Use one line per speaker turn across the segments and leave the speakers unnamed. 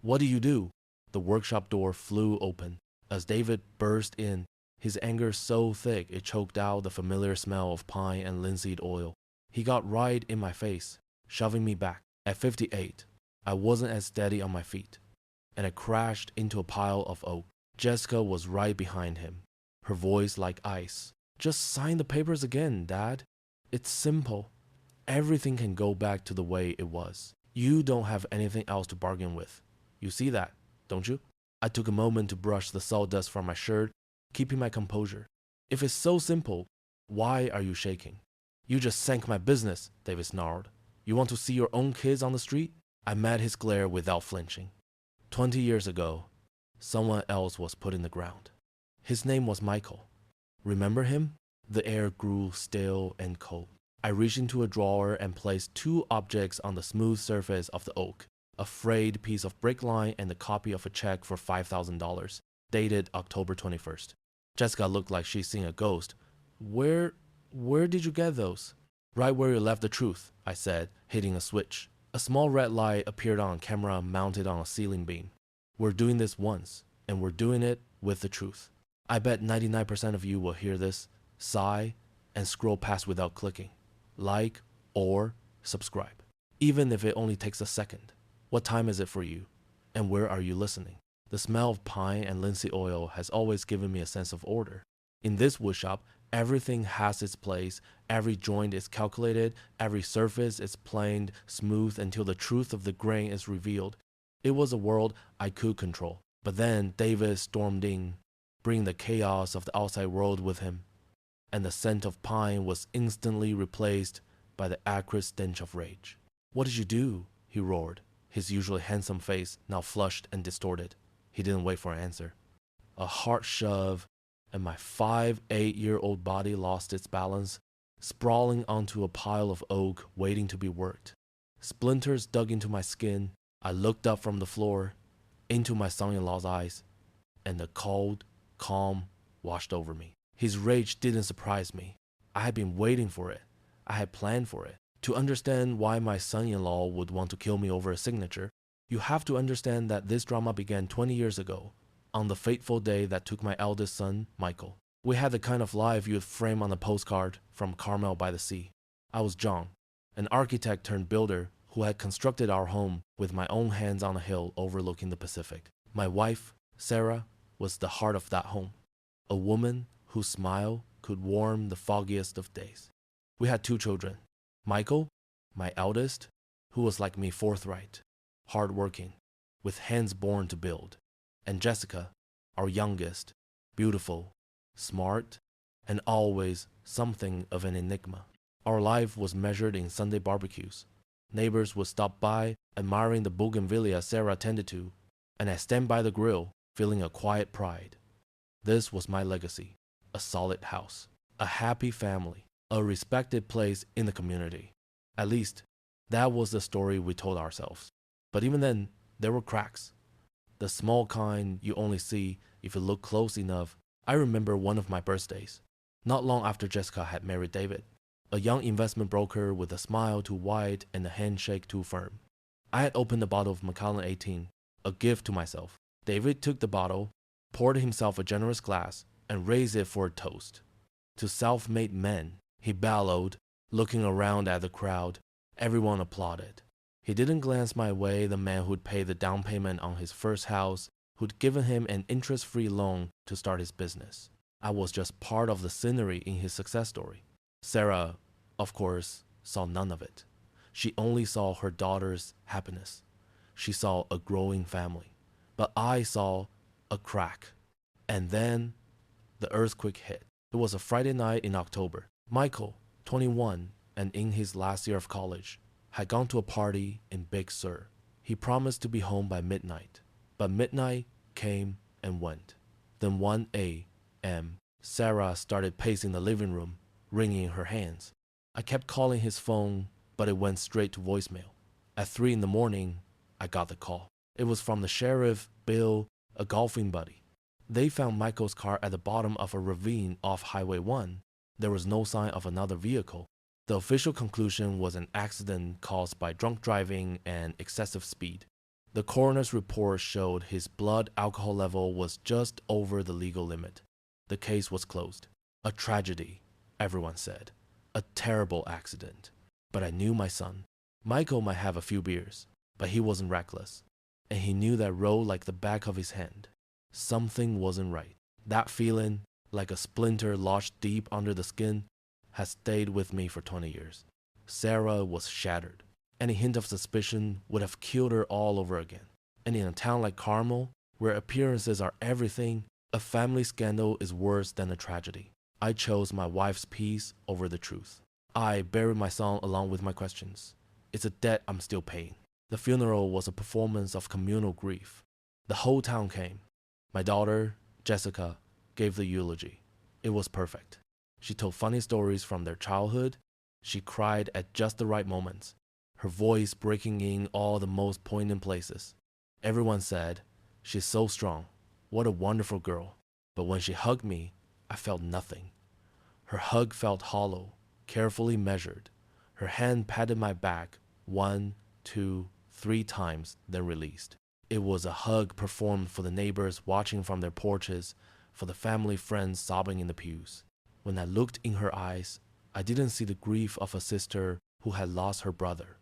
What do you do?" The workshop door flew open. As David burst in, his anger so thick it choked out the familiar smell of pine and linseed oil. He got right in my face, shoving me back. At 58, I wasn't as steady on my feet, and I crashed into a pile of oak. Jessica was right behind him, her voice like ice. "Just sign the papers again, Dad. It's simple. Everything can go back to the way it was. You don't have anything else to bargain with. You see that, don't you?" I took a moment to brush the sawdust from my shirt, keeping my composure. "If it's so simple, why are you shaking?" "You just sank my business," David snarled. "You want to see your own kids on the street?" I met his glare without flinching. 20 years ago, someone else was put in the ground. His name was Michael. Remember him? The air grew still and cold. I reached into a drawer and placed two objects on the smooth surface of the oak: a frayed piece of brake line and a copy of a check for $5,000, dated October 21st. Jessica looked like she'd seen a ghost. Where did you get those?" "Right where you left the truth," I said, hitting a switch. A small red light appeared on a camera mounted on a ceiling beam. "We're doing this once, and we're doing it with the truth. I bet 99% of you will hear this, sigh, and scroll past without clicking. Like or subscribe, even if it only takes a second. What time is it for you? And where are you listening?" The smell of pine and linseed oil has always given me a sense of order. In this woodshop, everything has its place, every joint is calculated, every surface is planed smooth until the truth of the grain is revealed. It was a world I could control. But then David stormed in, bringing the chaos of the outside world with him, and the scent of pine was instantly replaced by the acrid stench of rage. "What did you do?" he roared, his usually handsome face now flushed and distorted. He didn't wait for an answer. A hard shove, and my 8-year-old body lost its balance, sprawling onto a pile of oak waiting to be worked. Splinters dug into my skin. I looked up from the floor, into my son-in-law's eyes, and the cold, calm washed over me. His rage didn't surprise me. I had been waiting for it. I had planned for it. To understand why my son-in-law would want to kill me over a signature, you have to understand that this drama began 20 years ago, on the fateful day that took my eldest son, Michael. We had the kind of life you'd frame on a postcard from Carmel by the Sea. I was John, an architect turned builder who had constructed our home with my own hands on a hill overlooking the Pacific. My wife, Sarah, was the heart of that home, a woman whose smile could warm the foggiest of days. We had 2 children, Michael, my eldest, who was like me, forthright, hardworking, with hands born to build, and Jessica, our youngest, beautiful, smart, and always something of an enigma. Our life was measured in Sunday barbecues. Neighbors would stop by, admiring the bougainvillea Sarah tended to, and I stand by the grill, feeling a quiet pride. This was my legacy: a solid house, a happy family, a respected place in the community. At least, that was the story we told ourselves. But even then, there were cracks. The small kind you only see if you look close enough. I remember one of my birthdays, not long after Jessica had married David. A young investment broker with a smile too wide and a handshake too firm. I had opened a bottle of Macallan 18, a gift to myself. David took the bottle, poured himself a generous glass, and raised it for a toast. To self-made men, he bellowed, looking around at the crowd. Everyone applauded. He didn't glance my way, the man who'd paid the down payment on his first house, who'd given him an interest-free loan to start his business. I was just part of the scenery in his success story. Sarah, of course, saw none of it. She only saw her daughter's happiness. She saw a growing family. But I saw a crack. And then the earthquake hit. It was a Friday night in October. Michael, 21 and in his last year of college, had gone to a party in Big Sur. He promised to be home by midnight. But midnight came and went. Then 1 a.m., Sarah started pacing the living room, wringing her hands. I kept calling his phone, but it went straight to voicemail. At 3 in the morning, I got the call. It was from the sheriff, Bill, a golfing buddy. They found Michael's car at the bottom of a ravine off Highway 1. There was no sign of another vehicle. The official conclusion was an accident caused by drunk driving and excessive speed. The coroner's report showed his blood alcohol level was just over the legal limit. The case was closed. A tragedy, everyone said. A terrible accident. But I knew my son. Michael might have a few beers, but he wasn't reckless. And he knew that road like the back of his hand. Something wasn't right. That feeling, like a splinter lodged deep under the skin, has stayed with me for 20 years. Sarah was shattered. Any hint of suspicion would have killed her all over again. And in a town like Carmel, where appearances are everything, a family scandal is worse than a tragedy. I chose my wife's peace over the truth. I buried my son along with my questions. It's a debt I'm still paying. The funeral was a performance of communal grief. The whole town came. My daughter, Jessica, gave the eulogy. It was perfect. She told funny stories from their childhood. She cried at just the right moments, her voice breaking in all the most poignant places. Everyone said, "She's so strong. What a wonderful girl." But when she hugged me, I felt nothing. Her hug felt hollow, carefully measured. Her hand patted my back 1, 2, 3 times, then released. It was a hug performed for the neighbors watching from their porches, for the family friends sobbing in the pews. When I looked in her eyes, I didn't see the grief of a sister who had lost her brother.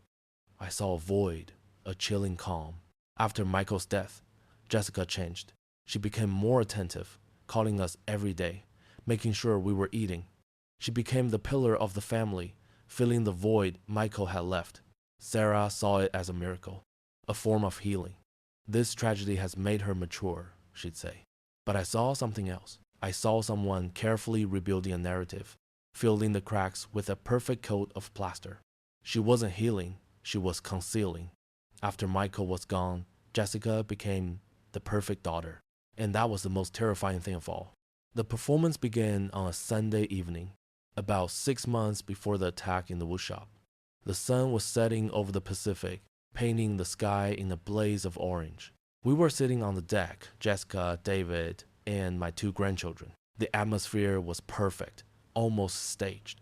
I saw a void, a chilling calm. After Michael's death, Jessica changed. She became more attentive, calling us every day, making sure we were eating. She became the pillar of the family, filling the void Michael had left. Sarah saw it as a miracle, a form of healing. This tragedy has made her mature, she'd say. But I saw something else. I saw someone carefully rebuilding a narrative, filling the cracks with a perfect coat of plaster. She wasn't healing, she was concealing. After Michael was gone, Jessica became the perfect daughter. And that was the most terrifying thing of all. The performance began on a Sunday evening, about 6 months before the attack in the woodshop. The sun was setting over the Pacific, painting the sky in a blaze of orange. We were sitting on the deck, Jessica, David, and my 2 grandchildren. The atmosphere was perfect, almost staged.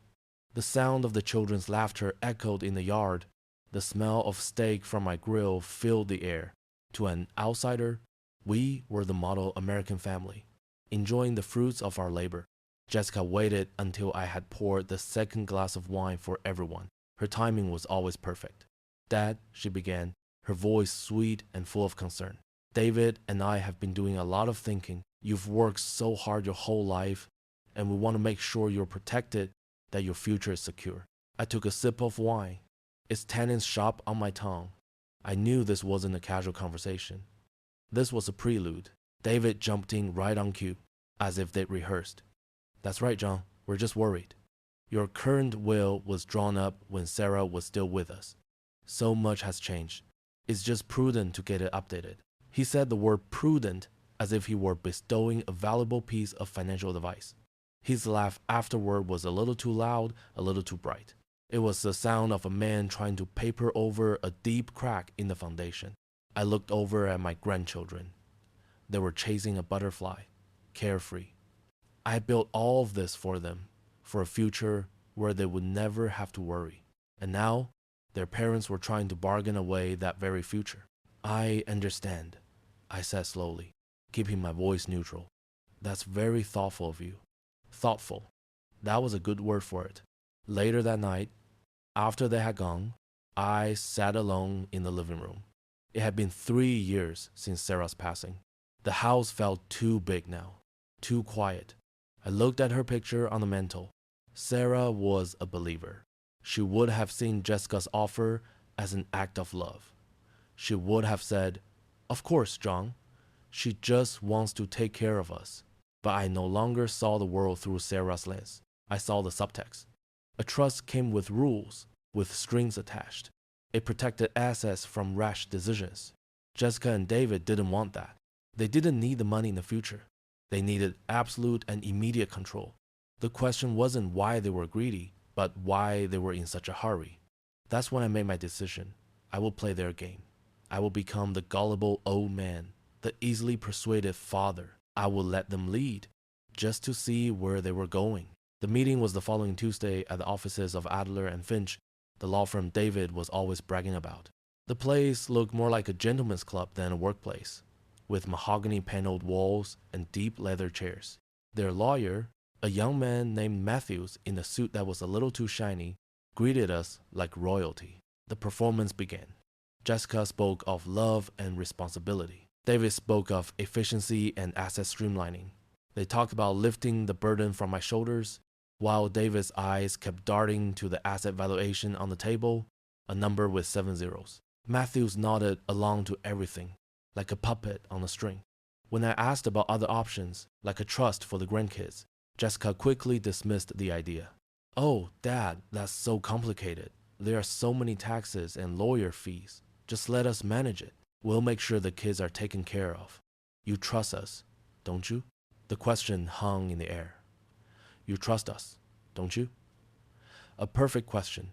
The sound of the children's laughter echoed in the yard. The smell of steak from my grill filled the air. To an outsider, we were the model American family, enjoying the fruits of our labor. Jessica waited until I had poured the second glass of wine for everyone. Her timing was always perfect. "Dad," she began, her voice sweet and full of concern. "David and I have been doing a lot of thinking. You've worked so hard your whole life, and we want to make sure you're protected, that your future is secure." I took a sip of wine. Its tannins sharp on my tongue. I knew this wasn't a casual conversation. This was a prelude. David jumped in right on cue, as if they'd rehearsed. "That's right, John. We're just worried. Your current will was drawn up when Sarah was still with us. So much has changed. It's just prudent to get it updated." He said the word prudent as if he were bestowing a valuable piece of financial advice. His laugh afterward was a little too loud, a little too bright. It was the sound of a man trying to paper over a deep crack in the foundation. I looked over at my grandchildren. They were chasing a butterfly, carefree. I had built all of this for them, for a future where they would never have to worry. And now, their parents were trying to bargain away that very future. "I understand," I said slowly, keeping my voice neutral. "That's very thoughtful of you." Thoughtful. That was a good word for it. Later that night, after they had gone, I sat alone in the living room. It had been 3 years since Sarah's passing. The house felt too big now, too quiet. I looked at her picture on the mantel. Sarah was a believer. She would have seen Jessica's offer as an act of love. She would have said, "Of course, John. She just wants to take care of us." But I no longer saw the world through Sarah's lens. I saw the subtext. A trust came with rules, with strings attached. It protected assets from rash decisions. Jessica and David didn't want that. They didn't need the money in the future. They needed absolute and immediate control. The question wasn't why they were greedy, but why they were in such a hurry. That's when I made my decision. I will play their game. I will become the gullible old man, the easily persuaded father. I will let them lead, just to see where they were going. The meeting was the following Tuesday at the offices of Adler and Finch, the law firm David was always bragging about. The place looked more like a gentleman's club than a workplace, with mahogany paneled walls and deep leather chairs. Their lawyer, a young man named Matthews in a suit that was a little too shiny, greeted us like royalty. The performance began. Jessica spoke of love and responsibility. David spoke of efficiency and asset streamlining. They talked about lifting the burden from my shoulders, while David's eyes kept darting to the asset valuation on the table, a number with 7 zeros. Matthews nodded along to everything, like a puppet on a string. When I asked about other options, like a trust for the grandkids, Jessica quickly dismissed the idea. "Oh, Dad, that's so complicated. There are so many taxes and lawyer fees. Just let us manage it. We'll make sure the kids are taken care of. You trust us, don't you?" The question hung in the air. You trust us, don't you? A perfect question,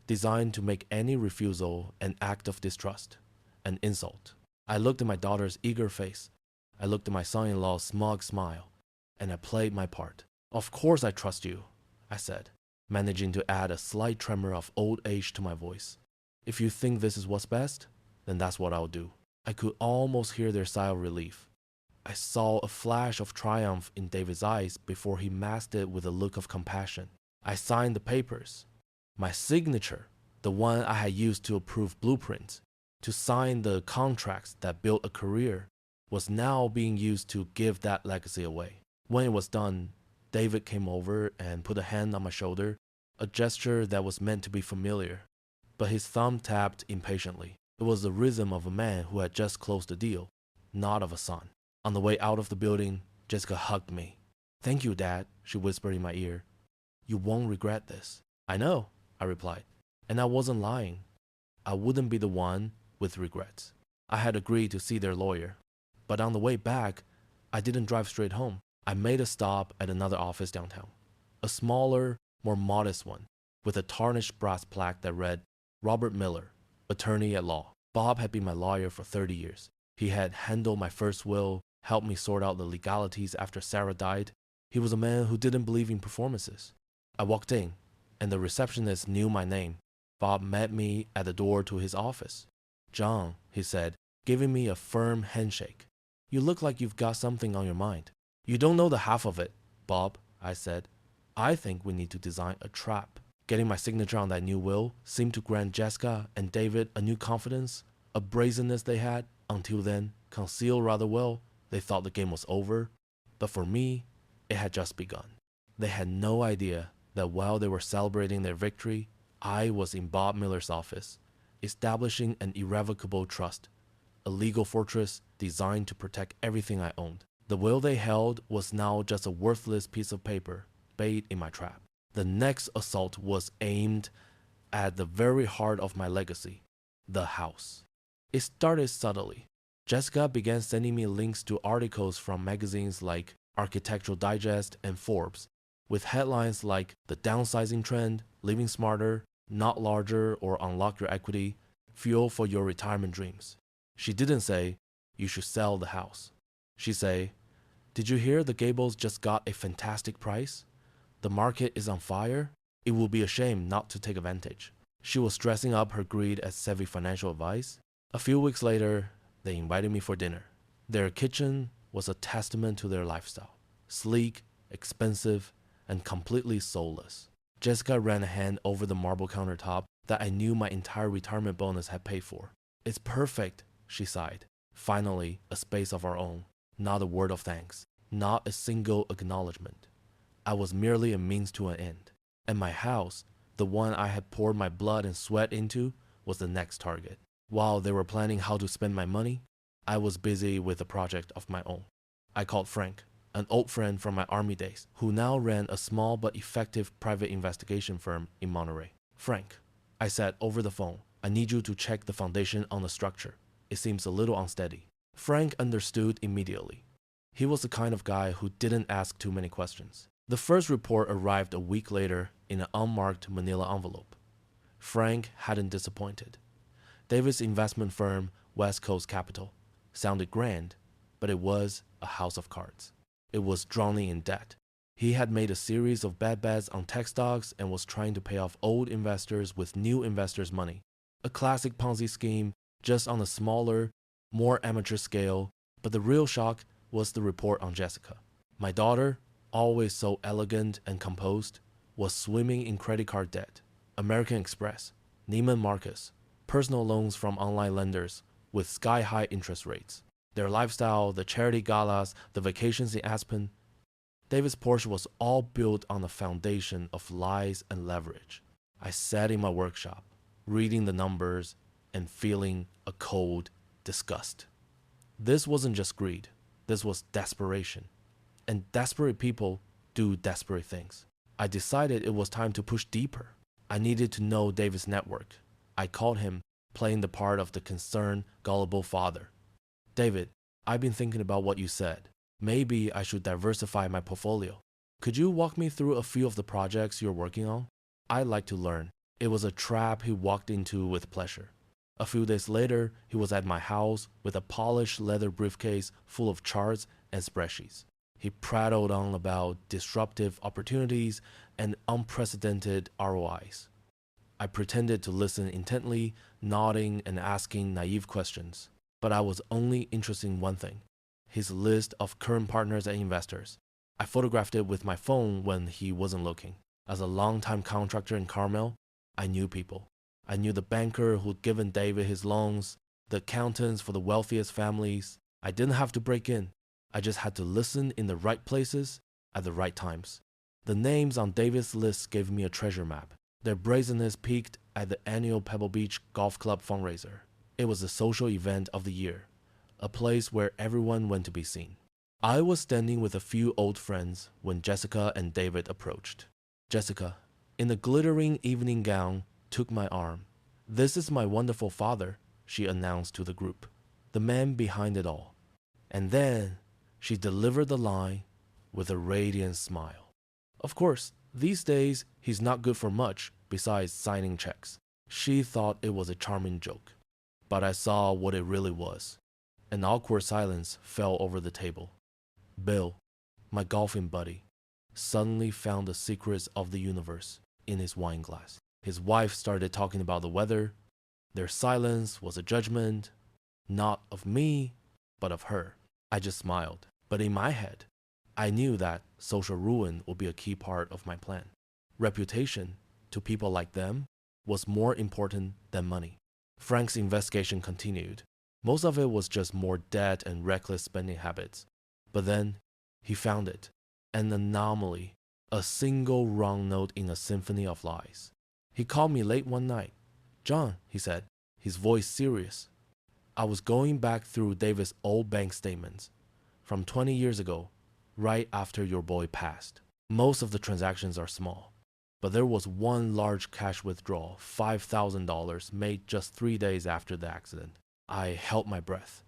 designed to make any refusal an act of distrust, an insult. I looked at my daughter's eager face. I looked at my son-in-law's smug smile, and I played my part. "Of course I trust you," I said, managing to add a slight tremor of old age to my voice. "If you think this is what's best, then that's what I'll do." I could almost hear their sigh of relief. I saw a flash of triumph in David's eyes before he masked it with a look of compassion. I signed the papers. My signature, the one I had used to approve blueprints, to sign the contracts that built a career, was now being used to give that legacy away. When it was done, David came over and put a hand on my shoulder, a gesture that was meant to be familiar. But his thumb tapped impatiently. It was the rhythm of a man who had just closed a deal, not of a son. On the way out of the building, Jessica hugged me. "Thank you, Dad," she whispered in my ear. "You won't regret this." "I know," I replied. And I wasn't lying. I wouldn't be the one with regrets. I had agreed to see their lawyer. But on the way back, I didn't drive straight home. I made a stop at another office downtown. A smaller, more modest one, with a tarnished brass plaque that read, "Robert Miller, attorney at law." Bob had been my lawyer for 30 years. He had handled my first will, helped me sort out the legalities after Sarah died. He was a man who didn't believe in performances. I walked in, and the receptionist knew my name. Bob met me at the door to his office. "John," he said, giving me a firm handshake. "You look like you've got something on your mind." "You don't know the half of it, Bob," I said. "I think we need to design a trap." Getting my signature on that new will seemed to grant Jessica and David a new confidence, a brazenness they had, until then, concealed rather well. They thought the game was over, but for me, it had just begun. They had no idea that while they were celebrating their victory, I was in Bob Miller's office, establishing an irrevocable trust, a legal fortress designed to protect everything I owned. The will they held was now just a worthless piece of paper, bait in my trap. The next assault was aimed at the very heart of my legacy, the house. It started subtly. Jessica began sending me links to articles from magazines like Architectural Digest and Forbes, with headlines like "The Downsizing Trend," "Living Smarter," "Not Larger," or "Unlock Your Equity," "Fuel for Your Retirement Dreams." She didn't say, "You should sell the house." She said, "Did you hear the Gables just got a fantastic price? The market is on fire. It will be a shame not to take advantage." She was dressing up her greed as savvy financial advice. A few weeks later, they invited me for dinner. Their kitchen was a testament to their lifestyle. Sleek, expensive, and completely soulless. Jessica ran a hand over the marble countertop that I knew my entire retirement bonus had paid for. "It's perfect," she sighed. Finally, a space of our own. Not a word of thanks. Not a single acknowledgement. I was merely a means to an end. And my house, the one I had poured my blood and sweat into, was the next target. While they were planning how to spend my money, I was busy with a project of my own. I called Frank, an old friend from my army days, who now ran a small but effective private investigation firm in Monterey. "Frank," I said over the phone, "I need you to check the foundation on the structure. It seems a little unsteady." Frank understood immediately. He was the kind of guy who didn't ask too many questions. The first report arrived a week later in an unmarked manila envelope. Frank hadn't disappointed. David's investment firm, West Coast Capital, sounded grand, but it was a house of cards. It was drowning in debt. He had made a series of bad bets on tech stocks and was trying to pay off old investors with new investors' money. A classic Ponzi scheme, just on a smaller, more amateur scale, but the real shock was the report on Jessica. My daughter, always so elegant and composed, was swimming in credit card debt. American Express, Neiman Marcus, personal loans from online lenders with sky-high interest rates. Their lifestyle, the charity galas, the vacations in Aspen. David's Porsche was all built on a foundation of lies and leverage. I sat in my workshop, reading the numbers and feeling a cold disgust. This wasn't just greed, this was desperation. And desperate people do desperate things. I decided it was time to push deeper. I needed to know David's network. I called him, playing the part of the concerned, gullible father. David, I've been thinking about what you said. Maybe I should diversify my portfolio. Could you walk me through a few of the projects you're working on? I'd like to learn. It was a trap he walked into with pleasure. A few days later, he was at my house with a polished leather briefcase full of charts and spreadsheets. He prattled on about disruptive opportunities and unprecedented ROIs. I pretended to listen intently, nodding and asking naive questions. But I was only interested in one thing, his list of current partners and investors. I photographed it with my phone when he wasn't looking. As a longtime contractor in Carmel, I knew people. I knew the banker who'd given David his loans, the accountants for the wealthiest families. I didn't have to break in. I just had to listen in the right places at the right times. The names on David's list gave me a treasure map. Their brazenness peaked at the annual Pebble Beach Golf Club fundraiser. It was the social event of the year, a place where everyone went to be seen. I was standing with a few old friends when Jessica and David approached. Jessica, in a glittering evening gown, took my arm. "This is my wonderful father," she announced to the group, the man behind it all. And then she delivered the line with a radiant smile. Of course, these days he's not good for much besides signing checks. She thought it was a charming joke, but I saw what it really was. An awkward silence fell over the table. Bill, my golfing buddy, suddenly found the secrets of the universe in his wine glass. His wife started talking about the weather. Their silence was a judgment, not of me, but of her. I just smiled, but in my head, I knew that social ruin would be a key part of my plan. Reputation, to people like them, was more important than money. Frank's investigation continued. Most of it was just more debt and reckless spending habits. But then, he found it. An anomaly. A single wrong note in a symphony of lies. He called me late one night. "John," he said, his voice serious. "I was going back through David's old bank statements from 20 years ago, right after your boy passed. Most of the transactions are small, but there was one large cash withdrawal, $5,000, made just 3 days after the accident. I held my breath.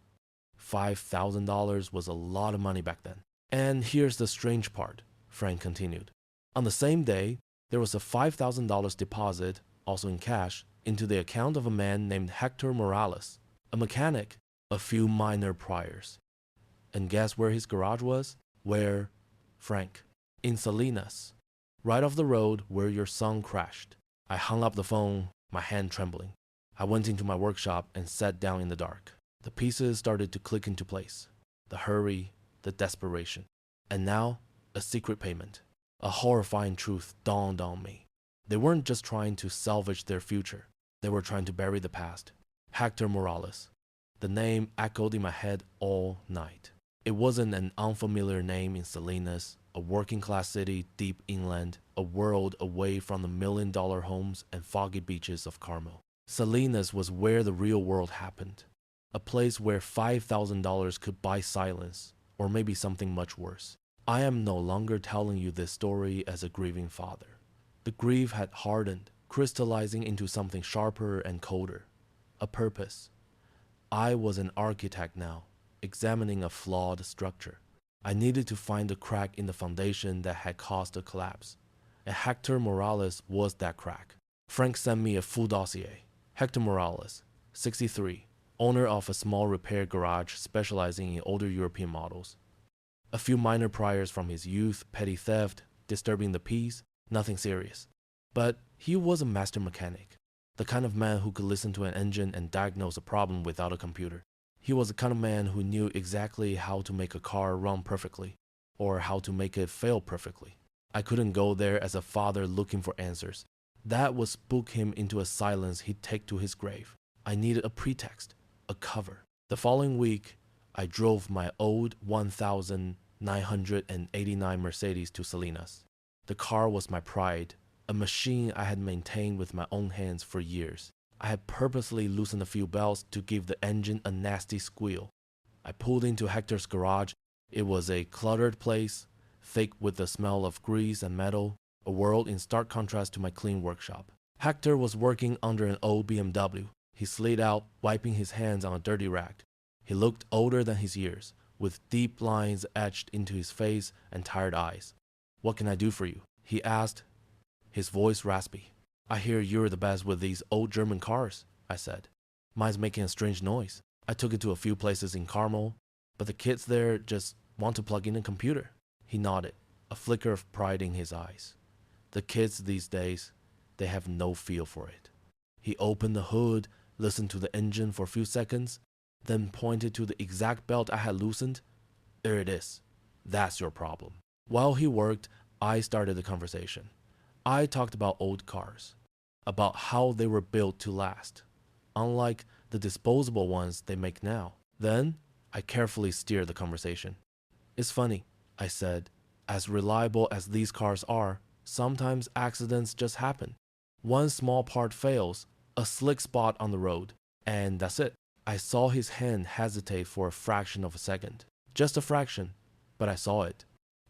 $5,000 was a lot of money back then. And here's the strange part," Frank continued. "On the same day, there was a $5,000 deposit, also in cash, into the account of a man named Hector Morales, a mechanic, a few minor priors. And guess where his garage was? Where? Frank. In Salinas. Right off the road where your son crashed." I hung up the phone, my hand trembling. I went into my workshop and sat down in the dark. The pieces started to click into place. The hurry, the desperation. And now, a secret payment. A horrifying truth dawned on me. They weren't just trying to salvage their future. They were trying to bury the past. Hector Morales. The name echoed in my head all night. It wasn't an unfamiliar name in Salinas, a working-class city deep inland, a world away from the million-dollar homes and foggy beaches of Carmel. Salinas was where the real world happened. A place where $5,000 could buy silence, or maybe something much worse. I am no longer telling you this story as a grieving father. The grief had hardened, crystallizing into something sharper and colder. A purpose. I was an architect now, examining a flawed structure. I needed to find a crack in the foundation that had caused the collapse. And Hector Morales was that crack. Frank sent me a full dossier. Hector Morales, 63, owner of a small repair garage specializing in older European models. A few minor priors from his youth, petty theft, disturbing the peace, nothing serious. But he was a master mechanic. The kind of man who could listen to an engine and diagnose a problem without a computer. He was the kind of man who knew exactly how to make a car run perfectly, or how to make it fail perfectly. I couldn't go there as a father looking for answers. That would spook him into a silence he'd take to his grave. I needed a pretext, a cover. The following week, I drove my old 1989 Mercedes to Salinas. The car was my pride, a machine I had maintained with my own hands for years. I had purposely loosened a few belts to give the engine a nasty squeal. I pulled into Hector's garage. It was a cluttered place, thick with the smell of grease and metal, a world in stark contrast to my clean workshop. Hector was working under an old BMW. He slid out, wiping his hands on a dirty rag. He looked older than his years, with deep lines etched into his face and tired eyes. "What can I do for you?" he asked, his voice raspy. "I hear you're the best with these old German cars," I said. "Mine's making a strange noise. I took it to a few places in Carmel, but the kids there just want to plug in a computer." He nodded, a flicker of pride in his eyes. "The kids these days, they have no feel for it." He opened the hood, listened to the engine for a few seconds, then pointed to the exact belt I had loosened. "There it is. That's your problem." While he worked, I started the conversation. I talked about old cars, about how they were built to last, unlike the disposable ones they make now. Then, I carefully steered the conversation. "It's funny," I said. "As reliable as these cars are, sometimes accidents just happen. One small part fails, a slick spot on the road, and that's it." I saw his hand hesitate for a fraction of a second. Just a fraction, but I saw it.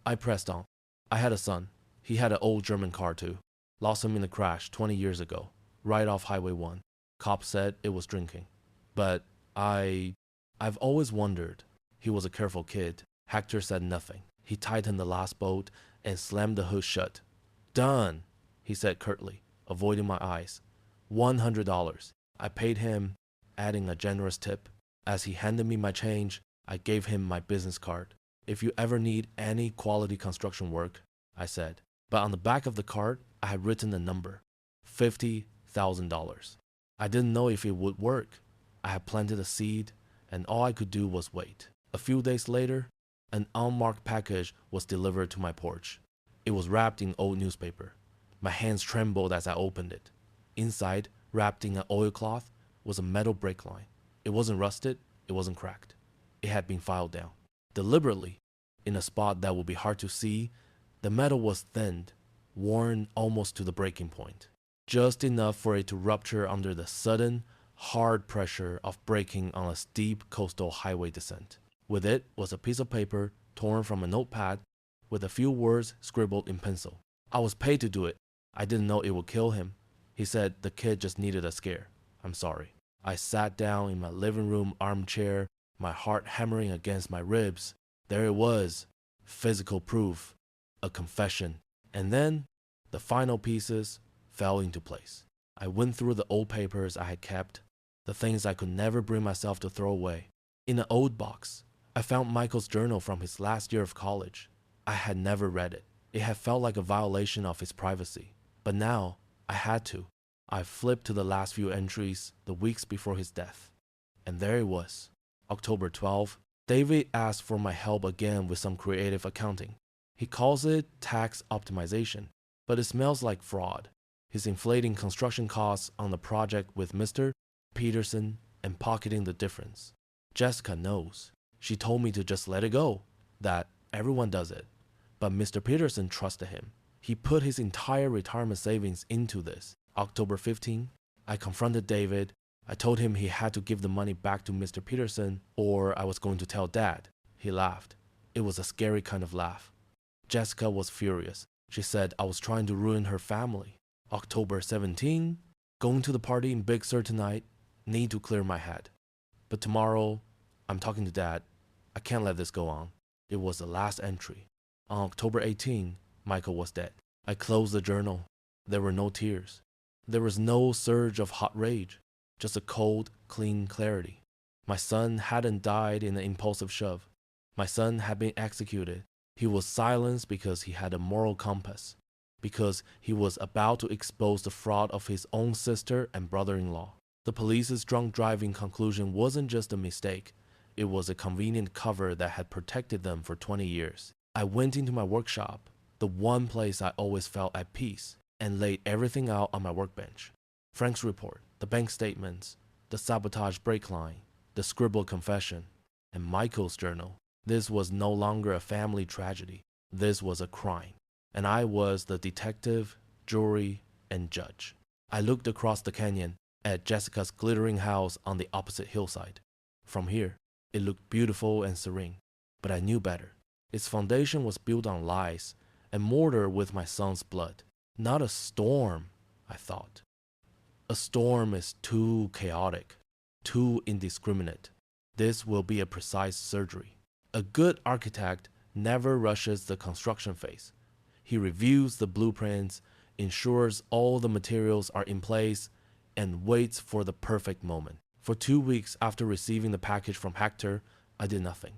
I pressed on. "I had a son. He had an old German car too. Lost him in a crash 20 years ago, right off Highway 1. Cops said it was drinking. But I've always wondered." He was a careful kid. Hector said nothing. He tightened the last bolt and slammed the hood shut. "Done," he said curtly, avoiding my eyes. $100. I paid him, adding a generous tip. As he handed me my change, I gave him my business card. "If you ever need any quality construction work," I said. But on the back of the card, I had written a number, $50,000. I didn't know if it would work. I had planted a seed, and all I could do was wait. A few days later, an unmarked package was delivered to my porch. It was wrapped in old newspaper. My hands trembled as I opened it. Inside, wrapped in an oilcloth, was a metal brake line. It wasn't rusted, it wasn't cracked. It had been filed down. Deliberately, in a spot that would be hard to see, the metal was thinned, worn almost to the breaking point. Just enough for it to rupture under the sudden, hard pressure of braking on a steep coastal highway descent. With it was a piece of paper torn from a notepad with a few words scribbled in pencil. "I was paid to do it. I didn't know it would kill him." He said the kid just needed a scare. "I'm sorry." I sat down in my living room armchair, my heart hammering against my ribs. There it was, physical proof, a confession. And then, the final pieces fell into place. I went through the old papers I had kept, the things I could never bring myself to throw away. In an old box, I found Michael's journal from his last year of college. I had never read it. It had felt like a violation of his privacy. But now, I had to. I flipped to the last few entries, the weeks before his death. And there it was. October 12th. David asked for my help again with some creative accounting. He calls it tax optimization, but it smells like fraud. He's inflating construction costs on the project with Mr. Peterson and pocketing the difference. Jessica knows. She told me to just let it go, that everyone does it. But Mr. Peterson trusted him. He put his entire retirement savings into this. October 15, I confronted David. I told him he had to give the money back to Mr. Peterson or I was going to tell Dad. He laughed. It was a scary kind of laugh. Jessica was furious. She said I was trying to ruin her family. October 17, going to the party in Big Sur tonight. Need to clear my head. But tomorrow, I'm talking to Dad. I can't let this go on. It was the last entry. On October 18, Michael was dead. I closed the journal. There were no tears. There was no surge of hot rage. Just a cold, clean clarity. My son hadn't died in an impulsive shove. My son had been executed. He was silenced because he had a moral compass. because he was about to expose the fraud of his own sister and brother-in-law. The police's drunk driving conclusion wasn't just a mistake, it was a convenient cover that had protected them for 20 years. I went into my workshop, the one place I always felt at peace, and laid everything out on my workbench. Frank's report, the bank statements, the sabotage break line, the scribbled confession, and Michael's journal. This was no longer a family tragedy. This was a crime. And I was the detective, jury, and judge. I looked across the canyon at Jessica's glittering house on the opposite hillside. From here, it looked beautiful and serene, but I knew better. Its foundation was built on lies and mortar with my son's blood. Not a storm, I thought. A storm is too chaotic, too indiscriminate. This will be a precise surgery. A good architect never rushes the construction phase. He reviews the blueprints, ensures all the materials are in place, and waits for the perfect moment. For 2 weeks after receiving the package from Hector, I did nothing.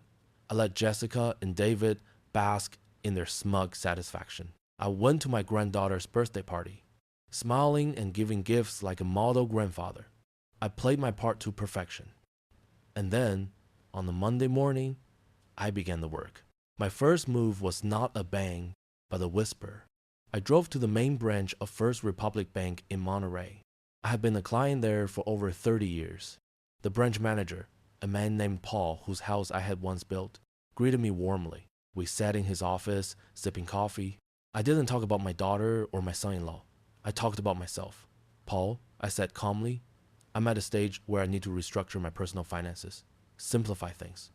I let Jessica and David bask in their smug satisfaction. I went to my granddaughter's birthday party, smiling and giving gifts like a model grandfather. I played my part to perfection. And then, on the Monday morning, I began the work. My first move was not a bang, but a whisper. I drove to the main branch of First Republic Bank in Monterey. I had been a client there for over 30 years. The branch manager, a man named Paul, whose house I had once built, greeted me warmly. We sat in his office, sipping coffee. I didn't talk about my daughter or my son-in-law. I talked about myself. Paul, I said calmly, I'm at a stage where I need to restructure my personal finances, simplify things.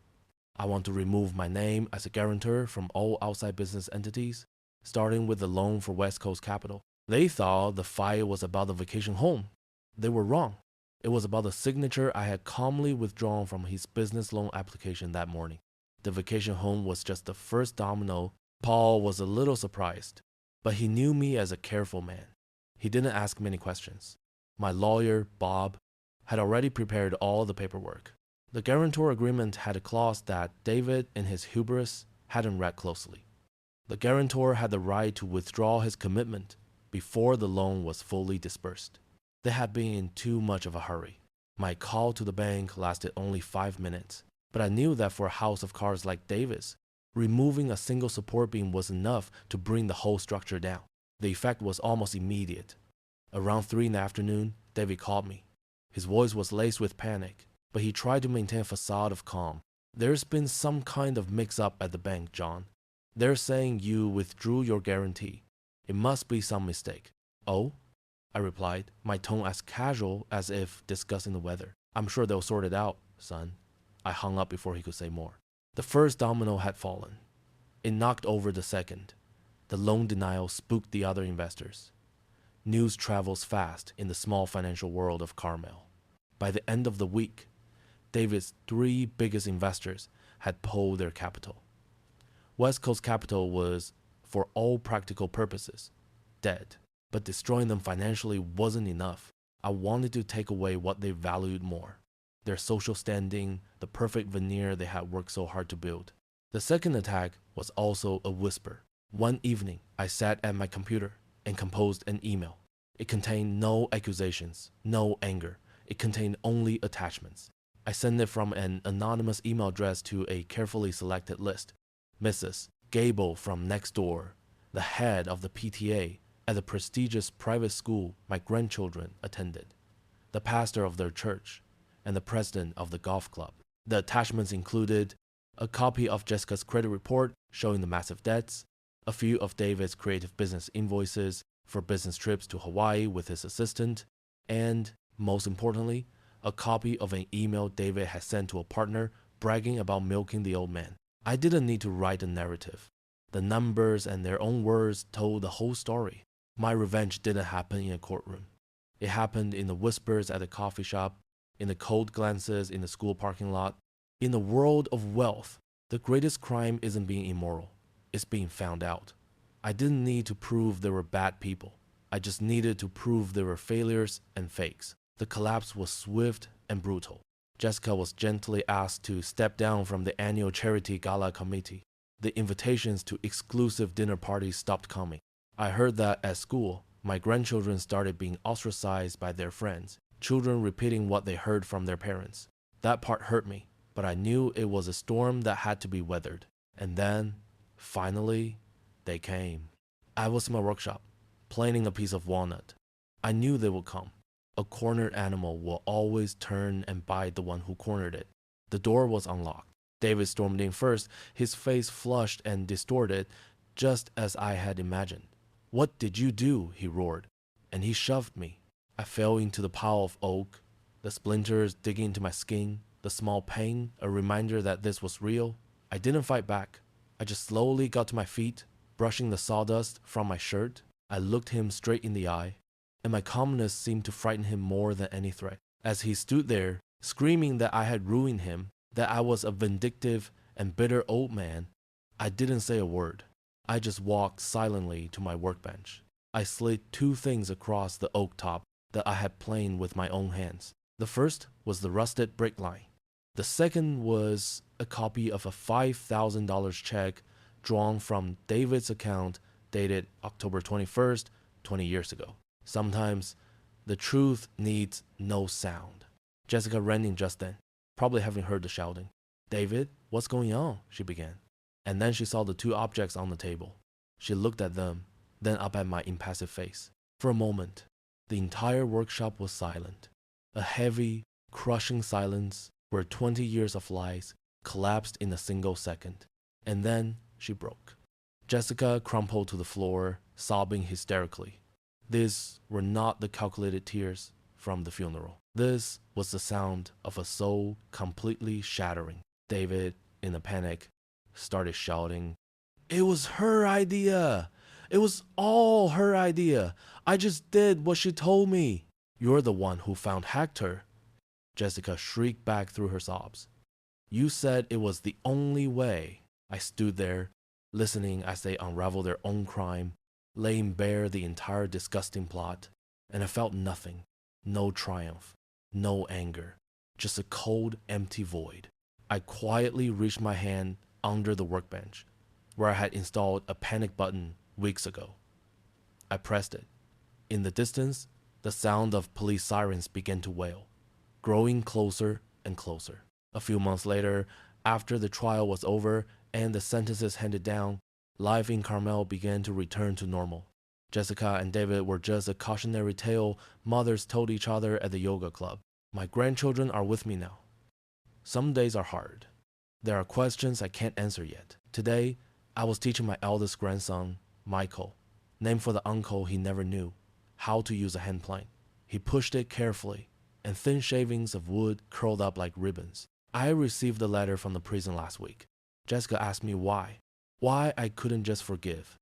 I want to remove my name as a guarantor from all outside business entities, starting with the loan for West Coast Capital. They thought the fight was about the vacation home. They were wrong. It was about the signature I had calmly withdrawn from his business loan application that morning. The vacation home was just the first domino. Paul was a little surprised, but he knew me as a careful man. He didn't ask many questions. My lawyer, Bob, had already prepared all the paperwork. The guarantor agreement had a clause that David, in his hubris, hadn't read closely. The guarantor had the right to withdraw his commitment before the loan was fully disbursed. They had been in too much of a hurry. My call to the bank lasted only 5 minutes, but I knew that for a house of cards like David's, removing a single support beam was enough to bring the whole structure down. The effect was almost immediate. Around 3 in the afternoon, David called me. His voice was laced with panic, but he tried to maintain a facade of calm. There's been some kind of mix-up at the bank, John. They're saying you withdrew your guarantee. It must be some mistake. Oh? I replied, my tone as casual as if discussing the weather. I'm sure they'll sort it out, son. I hung up before he could say more. The first domino had fallen. It knocked over the second. The loan denial spooked the other investors. News travels fast in the small financial world of Carmel. By the end of the week, David's 3 biggest investors had pulled their capital. West Coast Capital was, for all practical purposes, dead, but destroying them financially wasn't enough. I wanted to take away what they valued more, their social standing, the perfect veneer they had worked so hard to build. The second attack was also a whisper. One evening, I sat at my computer and composed an email. It contained no accusations, no anger. It contained only attachments. I sent it from an anonymous email address to a carefully selected list. Mrs. Gable from next door, the head of the PTA at the prestigious private school my grandchildren attended, the pastor of their church, and the president of the golf club. The attachments included a copy of Jessica's credit report showing the massive debts, a few of David's creative business invoices for business trips to Hawaii with his assistant, and, most importantly, a copy of an email David had sent to a partner bragging about milking the old man. I didn't need to write a narrative. The numbers and their own words told the whole story. My revenge didn't happen in a courtroom. It happened in the whispers at the coffee shop, in the cold glances in the school parking lot. In the world of wealth, the greatest crime isn't being immoral. It's being found out. I didn't need to prove they were bad people. I just needed to prove they were failures and fakes. The collapse was swift and brutal. Jessica was gently asked to step down from the annual charity gala committee. The invitations to exclusive dinner parties stopped coming. I heard that at school, my grandchildren started being ostracized by their friends, children repeating what they heard from their parents. That part hurt me, but I knew it was a storm that had to be weathered. And then, finally, they came. I was in my workshop, planing a piece of walnut. I knew they would come. A cornered animal will always turn and bite the one who cornered it. The door was unlocked. David stormed in first, his face flushed and distorted, just as I had imagined. "What did you do?" he roared, and he shoved me. I fell into the pile of oak, the splinters digging into my skin, the small pain, a reminder that this was real. I didn't fight back. I just slowly got to my feet, brushing the sawdust from my shirt. I looked him straight in the eye, and my calmness seemed to frighten him more than any threat. As he stood there, screaming that I had ruined him, that I was a vindictive and bitter old man, I didn't say a word. I just walked silently to my workbench. I slid two things across the oak top that I had planed with my own hands. The first was the rusted brake line. The second was a copy of a $5,000 check drawn from David's account dated October 21st, 20 years ago. Sometimes the truth needs no sound. Jessica ran in just then, probably having heard the shouting. "David, what's going on?" she began. And then she saw the two objects on the table. She looked at them, then up at my impassive face. For a moment, the entire workshop was silent. A heavy, crushing silence where 20 years of lies collapsed in a single second. And then she broke. Jessica crumpled to the floor, sobbing hysterically. These were not the calculated tears from the funeral. This was the sound of a soul completely shattering. David, in a panic, started shouting, "It was her idea! It was all her idea! I just did what she told me!" "You're the one who found Hector," Jessica shrieked back through her sobs. "You said it was the only way." I stood there, listening as they unraveled their own crime, laying bare the entire disgusting plot, and I felt nothing. No triumph, no anger, just a cold, empty void. I quietly reached my hand under the workbench, where I had installed a panic button weeks ago. I pressed it. In the distance, the sound of police sirens began to wail, growing closer and closer. A few months later, after the trial was over and the sentences handed down, life in Carmel began to return to normal. Jessica and David were just a cautionary tale mothers told each other at the yoga club. My grandchildren are with me now. Some days are hard. There are questions I can't answer yet. Today, I was teaching my eldest grandson, Michael, named for the uncle he never knew, how to use a hand plane. He pushed it carefully, and thin shavings of wood curled up like ribbons. I received a letter from the prison last week. Jessica asked me why I couldn't just forgive.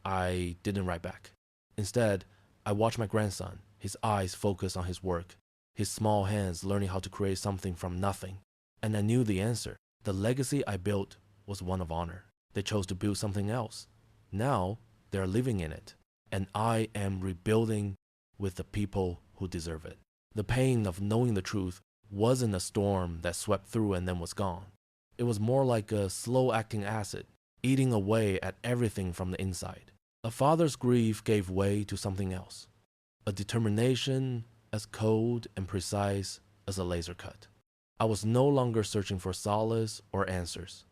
I didn't write back. Instead, I watched my grandson, his eyes focused on his work, his small hands learning how to create something from nothing. And I knew the answer. The legacy I built was one of honor. They chose to build something else. Now, they're living in it. And I am rebuilding with the people who deserve it. The pain of knowing the truth wasn't a storm that swept through and then was gone. It was more like a slow-acting acid, eating away at everything from the inside. A father's grief gave way to something else. A determination as cold and precise as a laser cut. I was no longer searching for solace or answers.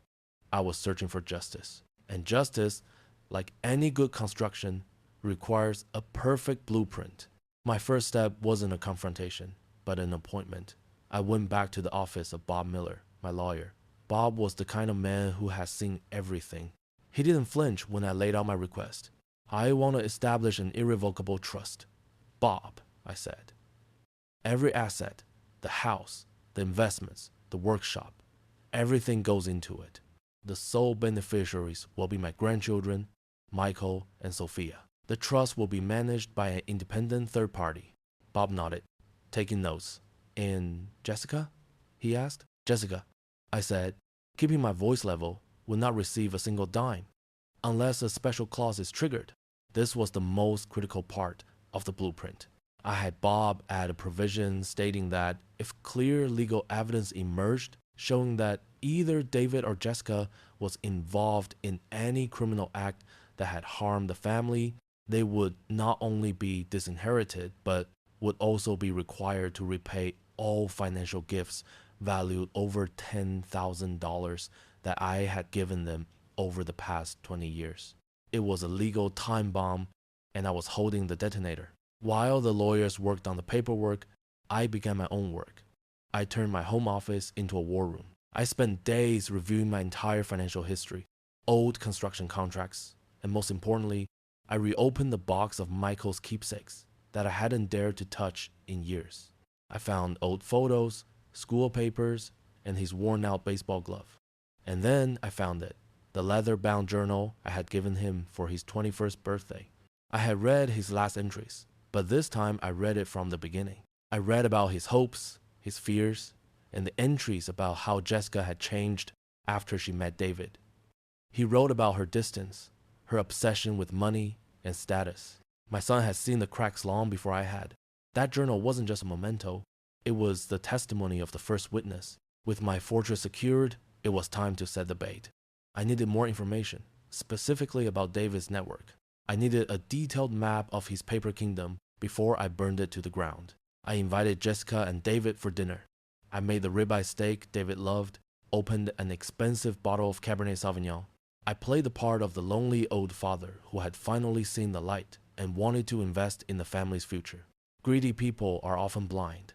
I was searching for justice. And justice, like any good construction, requires a perfect blueprint. My first step wasn't a confrontation, but an appointment. I went back to the office of Bob Miller, my lawyer. Bob was the kind of man who has seen everything. He didn't flinch when I laid out my request. "I want to establish an irrevocable trust." "Bob," I said, "every asset, the house, the investments, the workshop, everything goes into it. The sole beneficiaries will be my grandchildren, Michael and Sophia. The trust will be managed by an independent third party." Bob nodded, taking notes. "And Jessica?" he asked. "Jessica," I said, keeping my voice level, "will not receive a single dime unless a special clause is triggered." This was the most critical part of the blueprint. I had Bob add a provision stating that if clear legal evidence emerged showing that either David or Jessica was involved in any criminal act that had harmed the family, They would not only be disinherited, but would also be required to repay all financial gifts valued over $10,000 that I had given them over the past 20 years. It was a legal time bomb, and I was holding the detonator. While the lawyers worked on the paperwork, I began my own work. I turned my home office into a war room. I spent days reviewing my entire financial history, old construction contracts, and most importantly, I reopened the box of Michael's keepsakes that I hadn't dared to touch in years. I found old photos, school papers, and his worn-out baseball glove. And then I found it, the leather-bound journal I had given him for his 21st birthday. I had read his last entries, but this time I read it from the beginning. I read about his hopes, his fears, and the entries about how Jessica had changed after she met David. He wrote about her distance, her obsession with money and status. My son had seen the cracks long before I had. That journal wasn't just a memento, it was the testimony of the first witness. With my fortress secured, it was time to set the bait. I needed more information, specifically about David's network. I needed a detailed map of his paper kingdom before I burned it to the ground. I invited Jessica and David for dinner. I made the ribeye steak David loved, opened an expensive bottle of Cabernet Sauvignon. I played the part of the lonely old father who had finally seen the light and wanted to invest in the family's future. Greedy people are often blind.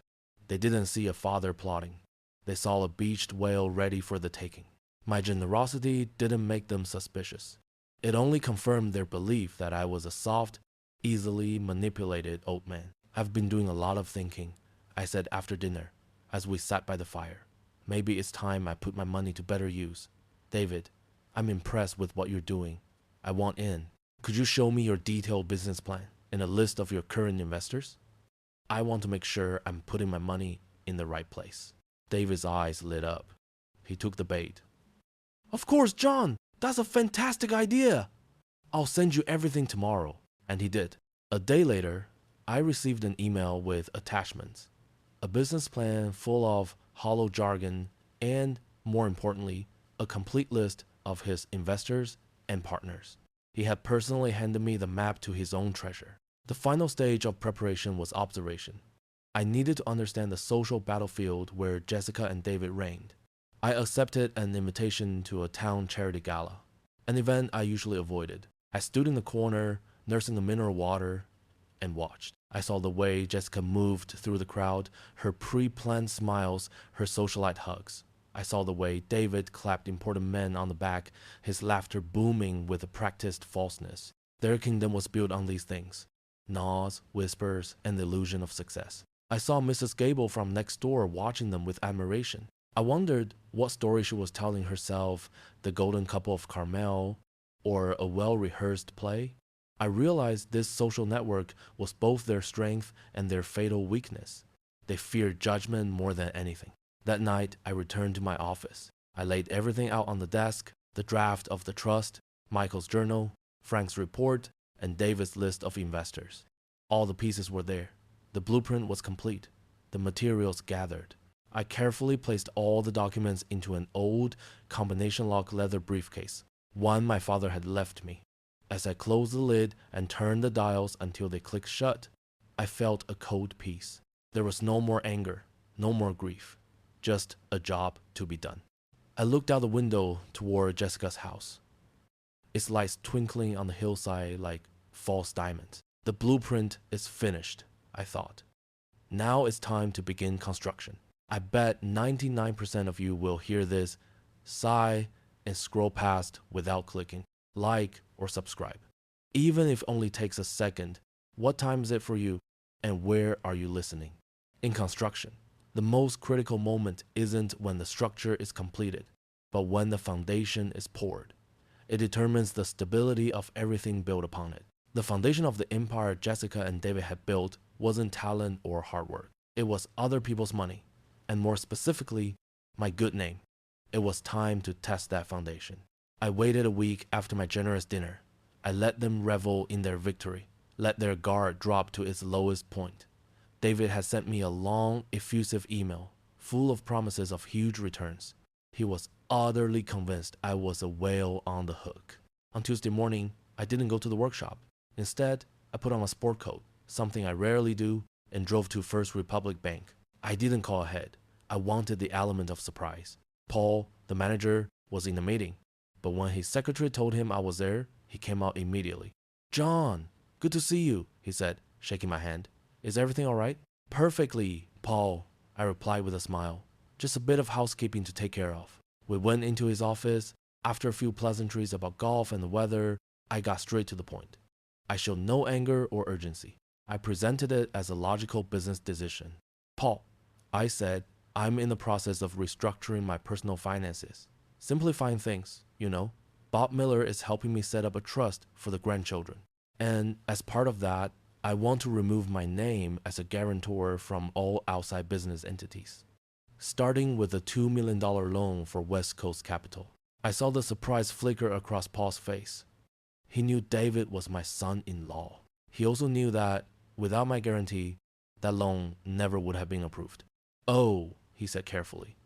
They didn't see a father plotting. They saw a beached whale ready for the taking. My generosity didn't make them suspicious. It only confirmed their belief that I was a soft, easily manipulated old man. I've been doing a lot of thinking, I said after dinner, as we sat by the fire. Maybe it's time I put my money to better use. David, I'm impressed with what you're doing. I want in. Could you show me your detailed business plan and a list of your current investors? I want to make sure I'm putting my money in the right place. David's eyes lit up. He took the bait. Of course, John! That's a fantastic idea! I'll send you everything tomorrow. And he did. A day later, I received an email with attachments. A business plan full of hollow jargon and, more importantly, a complete list of his investors and partners. He had personally handed me the map to his own treasure. The final stage of preparation was observation. I needed to understand the social battlefield where Jessica and David reigned. I accepted an invitation to a town charity gala, an event I usually avoided. I stood in the corner, nursing the mineral water, and watched. I saw the way Jessica moved through the crowd, her pre-planned smiles, her socialite hugs. I saw the way David clapped important men on the back, his laughter booming with a practiced falseness. Their kingdom was built on these things: nods, whispers, and the illusion of success. I saw Mrs. Gable from next door watching them with admiration. I wondered what story she was telling herself, the golden couple of Carmel, or a well-rehearsed play. I realized this social network was both their strength and their fatal weakness. They feared judgment more than anything. That night, I returned to my office. I laid everything out on the desk: the draft of the trust, Michael's journal, Frank's report, and David's list of investors. All the pieces were there. The blueprint was complete. The materials gathered. I carefully placed all the documents into an old combination lock leather briefcase, one my father had left me. As I closed the lid and turned the dials until they clicked shut, I felt a cold peace. There was no more anger, no more grief, just a job to be done. I looked out the window toward Jessica's house, its lights twinkling on the hillside like false diamonds. The blueprint is finished, I thought. Now it's time to begin construction. I bet 99% of you will hear this, sigh, and scroll past without clicking like or subscribe. Even if it only takes a second, what time is it for you, and where are you listening? In construction, the most critical moment isn't when the structure is completed, but when the foundation is poured. It determines the stability of everything built upon it. The foundation of the empire Jessica and David had built wasn't talent or hard work. It was other people's money, and more specifically, my good name. It was time to test that foundation. I waited a week after my generous dinner. I let them revel in their victory, let their guard drop to its lowest point. David had sent me a long, effusive email, full of promises of huge returns. He was utterly convinced I was a whale on the hook. On Tuesday morning, I didn't go to the workshop. Instead, I put on a sport coat, something I rarely do, and drove to First Republic Bank. I didn't call ahead. I wanted the element of surprise. Paul, the manager, was in a meeting, but when his secretary told him I was there, he came out immediately. "John, good to see you," he said, shaking my hand. "Is everything all right?" "Perfectly, Paul," I replied with a smile. "Just a bit of housekeeping to take care of." We went into his office. After a few pleasantries about golf and the weather, I got straight to the point. I showed no anger or urgency. I presented it as a logical business decision. "Paul," I said, "I'm in the process of restructuring my personal finances. Simplifying things, you know. Bob Miller is helping me set up a trust for the grandchildren. And as part of that, I want to remove my name as a guarantor from all outside business entities. Starting with a $2 million loan for West Coast Capital." I saw the surprise flicker across Paul's face. He knew David was my son-in-law. He also knew that, without my guarantee, that loan never would have been approved. "Oh," he said carefully.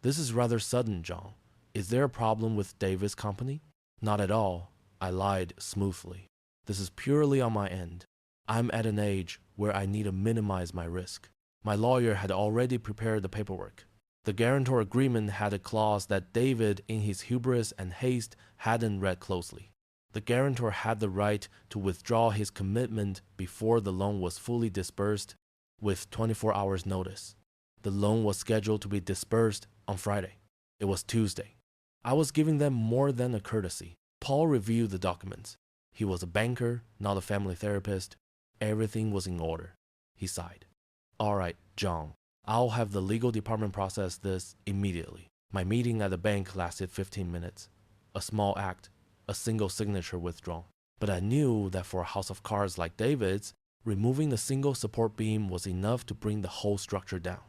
"This is rather sudden, John. Is there a problem with David's company?" "Not at all," I lied smoothly. "This is purely on my end. I'm at an age where I need to minimize my risk." My lawyer had already prepared the paperwork. The guarantor agreement had a clause that David, in his hubris and haste, hadn't read closely. The guarantor had the right to withdraw his commitment before the loan was fully disbursed with 24 hours notice. The loan was scheduled to be disbursed on Friday. It was Tuesday. I was giving them more than a courtesy. Paul reviewed the documents. He was a banker, not a family therapist. Everything was in order. He sighed. "All right, John. I'll have the legal department process this immediately." My meeting at the bank lasted 15 minutes. A small act, a single signature withdrawn. But I knew that for a house of cards like David's, removing the single support beam was enough to bring the whole structure down.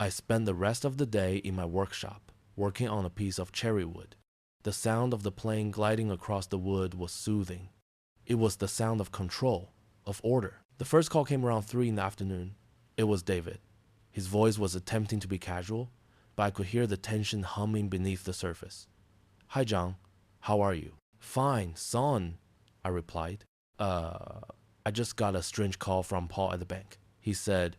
I spent the rest of the day in my workshop, working on a piece of cherry wood. The sound of the plane gliding across the wood was soothing. It was the sound of control, of order. The first call came around 3 in the afternoon. It was David. His voice was attempting to be casual, but I could hear the tension humming beneath the surface. "Hi, John. How are you?" "Fine, son," I replied. I just got a strange call from Paul at the bank. He said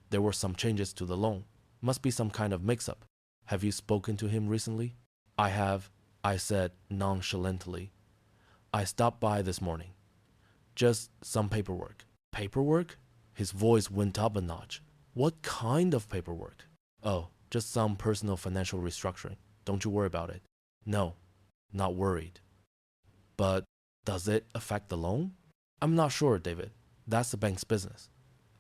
there were some changes to the loan. Must be some kind of mix-up. Have you spoken to him recently?" "I have," I said nonchalantly. "I stopped by this morning. Just some paperwork." "Paperwork?" His voice went up a notch. "What kind of paperwork?" "Oh, just some personal financial restructuring. Don't you worry about it." "No, not worried." "But does it affect the loan?" "I'm not sure, David. That's the bank's business.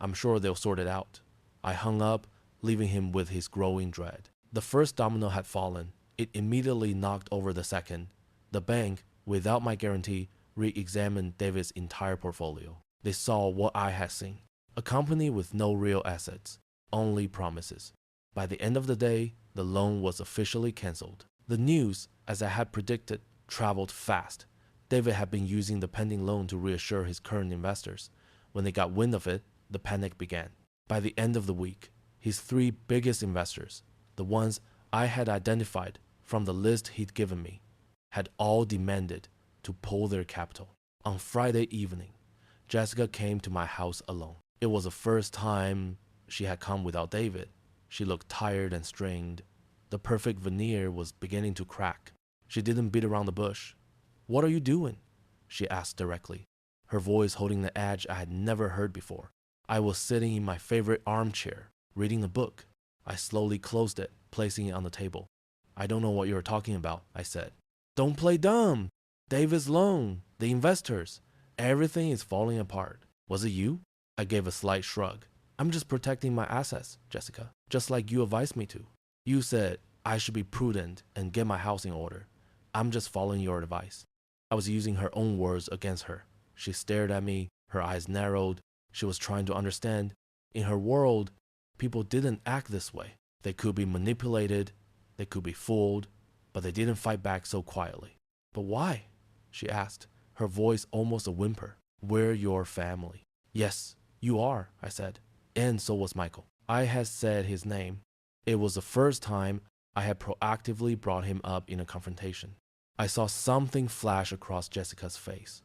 I'm sure they'll sort it out." I hung up, leaving him with his growing dread. The first domino had fallen. It immediately knocked over the second. The bank, without my guarantee, re-examined David's entire portfolio. They saw what I had seen. A company with no real assets, only promises. By the end of the day, the loan was officially canceled. The news, as I had predicted, traveled fast. David had been using the pending loan to reassure his current investors. When they got wind of it, the panic began. By the end of the week, his 3 biggest investors, the ones I had identified from the list he'd given me, had all demanded to pull their capital. On Friday evening, Jessica came to my house alone. It was the first time she had come without David. She looked tired and strained. The perfect veneer was beginning to crack. She didn't beat around the bush. "What are you doing?" she asked directly, her voice holding the edge I had never heard before. I was sitting in my favorite armchair, reading a book. I slowly closed it, placing it on the table. "I don't know what you're talking about," I said. "Don't play dumb. David's loan, the investors. Everything is falling apart. Was it you?" I gave a slight shrug. "I'm just protecting my assets, Jessica, just like you advised me to. You said I should be prudent and get my house in order. I'm just following your advice." I was using her own words against her. She stared at me, her eyes narrowed. She was trying to understand. In her world, people didn't act this way. They could be manipulated, they could be fooled, but they didn't fight back so quietly. "But why?" she asked, her voice almost a whimper. "We're your family." "Yes, you are," I said. And so was Michael. I had said his name. It was the first time I had proactively brought him up in a confrontation. I saw something flash across Jessica's face.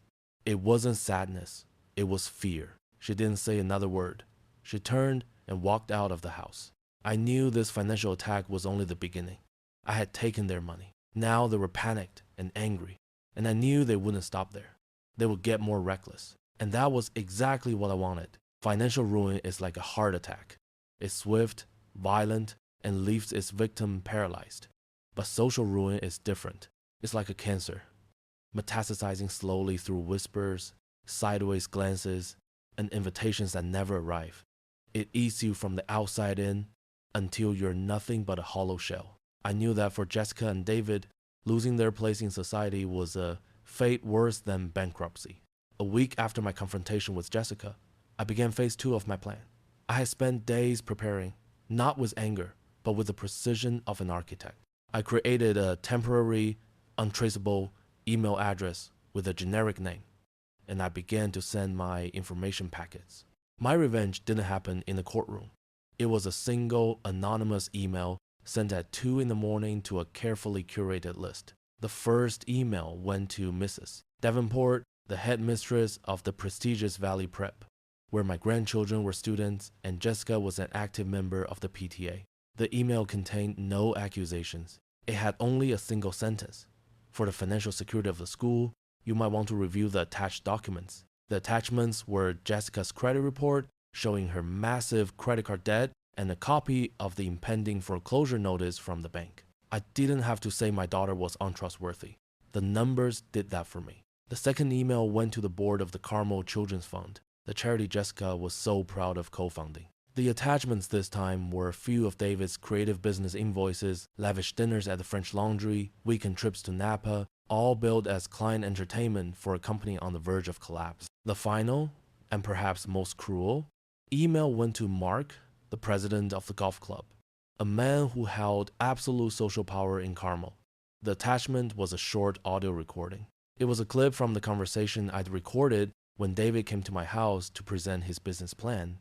It wasn't sadness, it was fear. She didn't say another word. She turned and walked out of the house. I knew this financial attack was only the beginning. I had taken their money. Now they were panicked and angry, and I knew they wouldn't stop there. They would get more reckless. And that was exactly what I wanted. Financial ruin is like a heart attack. It's swift, violent, and leaves its victim paralyzed. But social ruin is different. It's like a cancer, metastasizing slowly through whispers, sideways glances, and invitations that never arrive. It eats you from the outside in until you're nothing but a hollow shell. I knew that for Jessica and David, losing their place in society was a fate worse than bankruptcy. A week after my confrontation with Jessica, I began phase 2 of my plan. I had spent days preparing, not with anger, but with the precision of an architect. I created a temporary, untraceable email address with a generic name, and I began to send my information packets. My revenge didn't happen in the courtroom. It was a single, anonymous email sent at 2 in the morning to a carefully curated list. The first email went to Mrs. Davenport, the headmistress of the prestigious Valley Prep, where my grandchildren were students and Jessica was an active member of the PTA. The email contained no accusations. It had only a single sentence. For the financial security of the school, you might want to review the attached documents. The attachments were Jessica's credit report showing her massive credit card debt and a copy of the impending foreclosure notice from the bank. I didn't have to say my daughter was untrustworthy. The numbers did that for me. The second email went to the board of the Carmel Children's Fund, the charity Jessica was so proud of co-founding. The attachments this time were a few of David's creative business invoices, lavish dinners at the French Laundry, weekend trips to Napa, all billed as client entertainment for a company on the verge of collapse. The final, and perhaps most cruel, email went to Mark, the president of the golf club, a man who held absolute social power in Carmel. The attachment was a short audio recording. It was a clip from the conversation I'd recorded when David came to my house to present his business plan.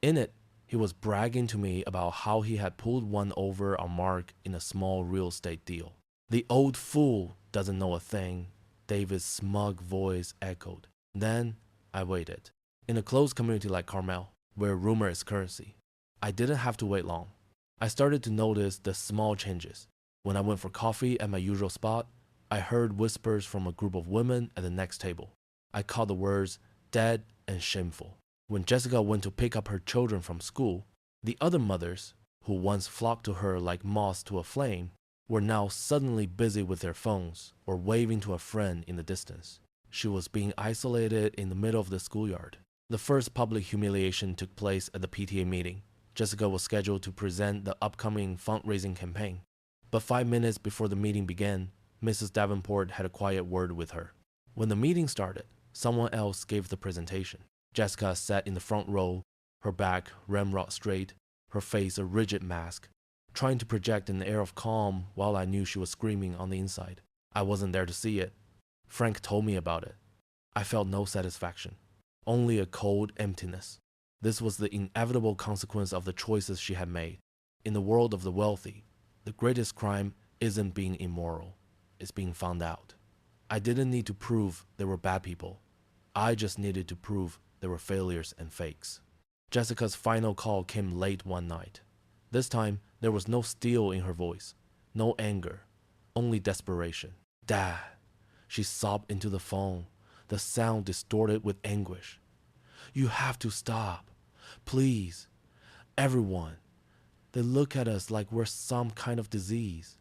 In it, he was bragging to me about how he had pulled one over on Mark in a small real estate deal. "The old fool doesn't know a thing," David's smug voice echoed. Then I waited. In a closed community like Carmel, where rumor is currency, I didn't have to wait long. I started to notice the small changes. When I went for coffee at my usual spot, I heard whispers from a group of women at the next table. I caught the words dead and shameful. When Jessica went to pick up her children from school, the other mothers, who once flocked to her like moths to a flame, were now suddenly busy with their phones or waving to a friend in the distance. She was being isolated in the middle of the schoolyard. The first public humiliation took place at the PTA meeting. Jessica was scheduled to present the upcoming fundraising campaign. But 5 minutes before the meeting began, Mrs. Davenport had a quiet word with her. When the meeting started, someone else gave the presentation. Jessica sat in the front row, her back ramrod straight, her face a rigid mask, trying to project an air of calm while I knew she was screaming on the inside. I wasn't there to see it. Frank told me about it. I felt no satisfaction, only a cold emptiness. This was the inevitable consequence of the choices she had made. In the world of the wealthy, the greatest crime isn't being immoral, it's being found out. I didn't need to prove they were bad people. I just needed to prove they were failures and fakes. Jessica's final call came late one night. This time, there was no steel in her voice, no anger, only desperation. "Dad," she sobbed into the phone, the sound distorted with anguish. "You have to stop. Please. Everyone. They look at us like we're some kind of disease.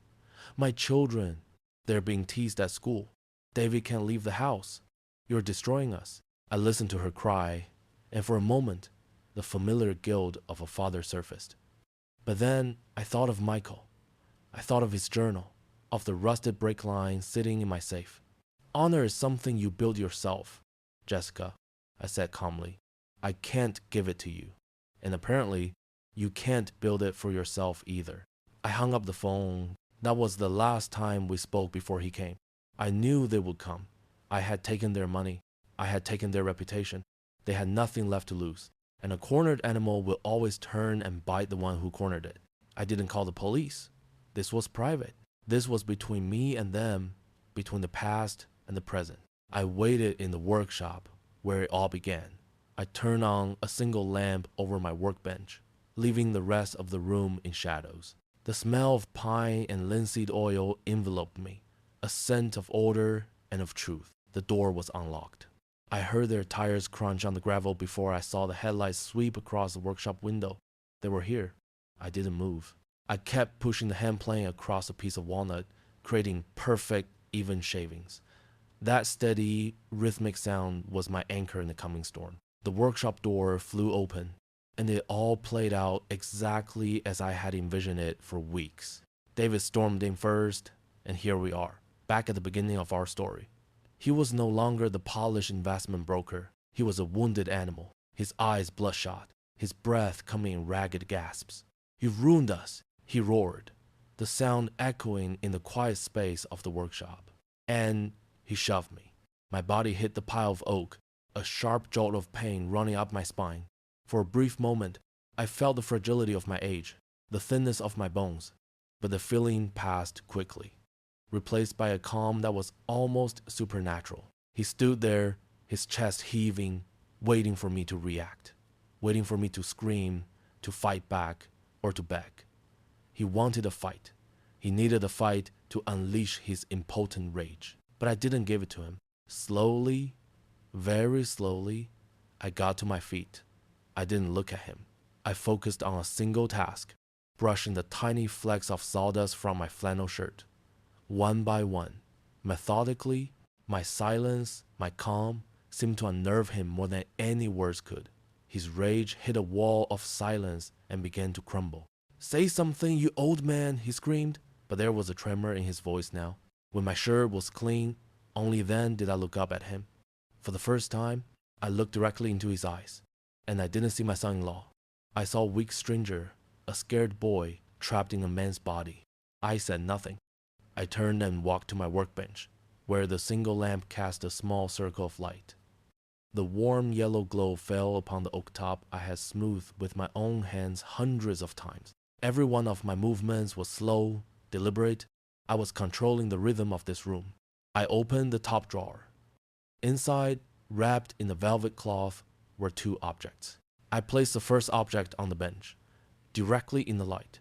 My children, they're being teased at school. David can't leave the house. You're destroying us." I listened to her cry, and for a moment, the familiar guilt of a father surfaced. But then I thought of Michael. I thought of his journal, of the rusted brake line sitting in my safe. "Honor is something you build yourself, Jessica," I said calmly. "I can't give it to you. And apparently, you can't build it for yourself either." I hung up the phone. That was the last time we spoke before he came. I knew they would come. I had taken their money. I had taken their reputation. They had nothing left to lose. And a cornered animal will always turn and bite the one who cornered it. I didn't call the police. This was private. This was between me and them, between the past and the present. I waited in the workshop where it all began. I turned on a single lamp over my workbench, leaving the rest of the room in shadows. The smell of pine and linseed oil enveloped me, a scent of order and of truth. The door was unlocked. I heard their tires crunch on the gravel before I saw the headlights sweep across the workshop window. They were here. I didn't move. I kept pushing the hand plane across a piece of walnut, creating perfect, even shavings. That steady, rhythmic sound was my anchor in the coming storm. The workshop door flew open, and it all played out exactly as I had envisioned it for weeks. David stormed in first, and here we are, back at the beginning of our story. He was no longer the polished investment broker. He was a wounded animal, his eyes bloodshot, his breath coming in ragged gasps. "You've ruined us," he roared, the sound echoing in the quiet space of the workshop. And he shoved me. My body hit the pile of oak, a sharp jolt of pain running up my spine. For a brief moment, I felt the fragility of my age, the thinness of my bones, but the feeling passed quickly, replaced by a calm that was almost supernatural. He stood there, his chest heaving, waiting for me to react, waiting for me to scream, to fight back, or to beg. He wanted a fight. He needed a fight to unleash his impotent rage. But I didn't give it to him. Slowly, very slowly, I got to my feet. I didn't look at him. I focused on a single task, brushing the tiny flecks of sawdust from my flannel shirt. One by one, methodically, my silence, my calm, seemed to unnerve him more than any words could. His rage hit a wall of silence and began to crumble. "Say something, you old man," he screamed, but there was a tremor in his voice now. When my shirt was clean, only then did I look up at him. For the first time, I looked directly into his eyes, and I didn't see my son-in-law. I saw a weak stranger, a scared boy trapped in a man's body. I said nothing. I turned and walked to my workbench, where the single lamp cast a small circle of light. The warm yellow glow fell upon the oak top I had smoothed with my own hands hundreds of times. Every one of my movements was slow, deliberate. I was controlling the rhythm of this room. I opened the top drawer. Inside, wrapped in a velvet cloth, were two objects. I placed the first object on the bench, directly in the light.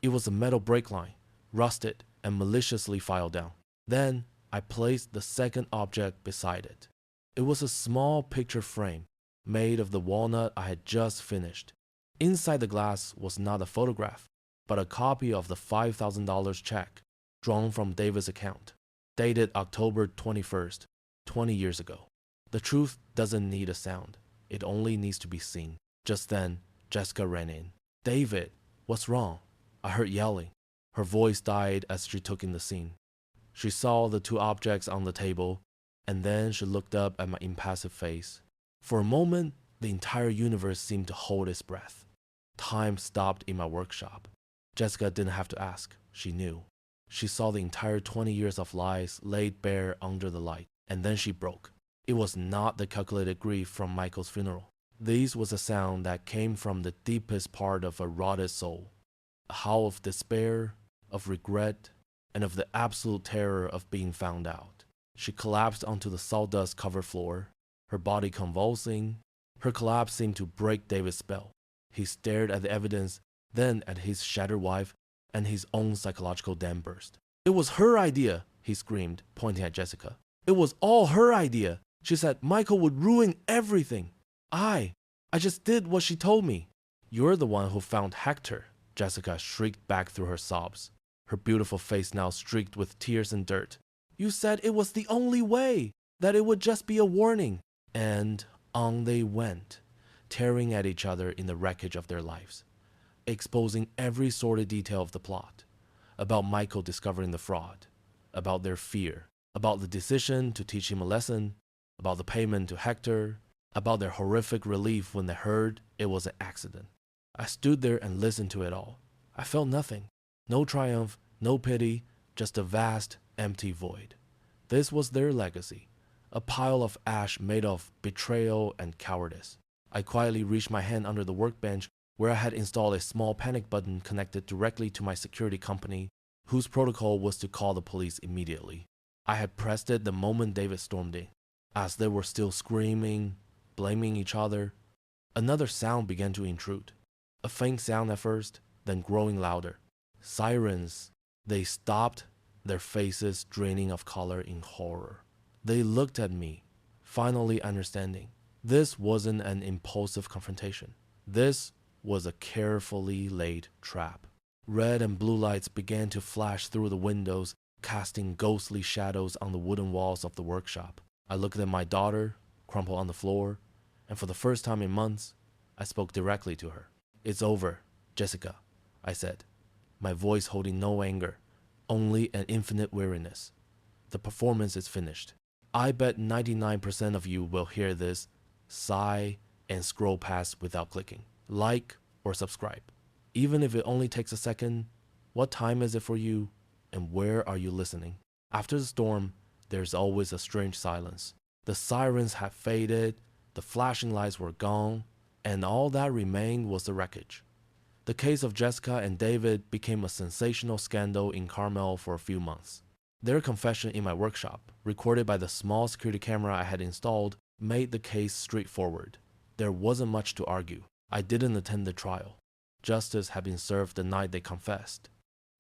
It was a metal brake line, rusted and maliciously filed down. Then I placed the second object beside it. It was a small picture frame made of the walnut I had just finished. Inside the glass was not a photograph, but a copy of the $5,000 check drawn from David's account, dated October 21st, 20 years ago. The truth doesn't need a sound. It only needs to be seen. Just then, Jessica ran in. "David, what's wrong?" I heard yelling. Her voice died as she took in the scene. She saw the two objects on the table, and then she looked up at my impassive face. For a moment, the entire universe seemed to hold its breath. Time stopped in my workshop. Jessica didn't have to ask. She knew. She saw the entire 20 years of lies laid bare under the light, and then she broke. It was not the calculated grief from Michael's funeral. This was a sound that came from the deepest part of a rotted soul, a howl of despair, of regret, and of the absolute terror of being found out. She collapsed onto the sawdust-covered floor, her body convulsing. Her collapse seemed to break David's spell. He stared at the evidence, then at his shattered wife, and his own psychological dam burst. "It was her idea," he screamed, pointing at Jessica. "It was all her idea. She said Michael would ruin everything. I just did what she told me." "You're the one who found Hector," Jessica shrieked back through her sobs, her beautiful face now streaked with tears and dirt. "You said it was the only way, that it would just be a warning." And on they went, tearing at each other in the wreckage of their lives, exposing every sordid detail of the plot, about Michael discovering the fraud, about their fear, about the decision to teach him a lesson, about the payment to Hector, about their horrific relief when they heard it was an accident. I stood there and listened to it all. I felt nothing. No triumph, no pity, just a vast, empty void. This was their legacy, a pile of ash made of betrayal and cowardice. I quietly reached my hand under the workbench where I had installed a small panic button connected directly to my security company, whose protocol was to call the police immediately. I had pressed it the moment David stormed in. As they were still screaming, blaming each other, another sound began to intrude. A faint sound at first, then growing louder. Sirens. They stopped, their faces draining of color in horror. They looked at me, finally understanding. This wasn't an impulsive confrontation. This was a carefully laid trap. Red and blue lights began to flash through the windows, casting ghostly shadows on the wooden walls of the workshop. I looked at my daughter, crumpled on the floor, and for the first time in months, I spoke directly to her. "It's over, Jessica," I said, my voice holding no anger, only an infinite weariness. "The performance is finished. I bet 99% of you will hear this, sigh, and scroll past without clicking. Like or subscribe. Even if it only takes a second, what time is it for you, and where are you listening?" After the storm, there's always a strange silence. The sirens had faded, the flashing lights were gone, and all that remained was the wreckage. The case of Jessica and David became a sensational scandal in Carmel for a few months. Their confession in my workshop, recorded by the small security camera I had installed, made the case straightforward. There wasn't much to argue. I didn't attend the trial. Justice had been served the night they confessed.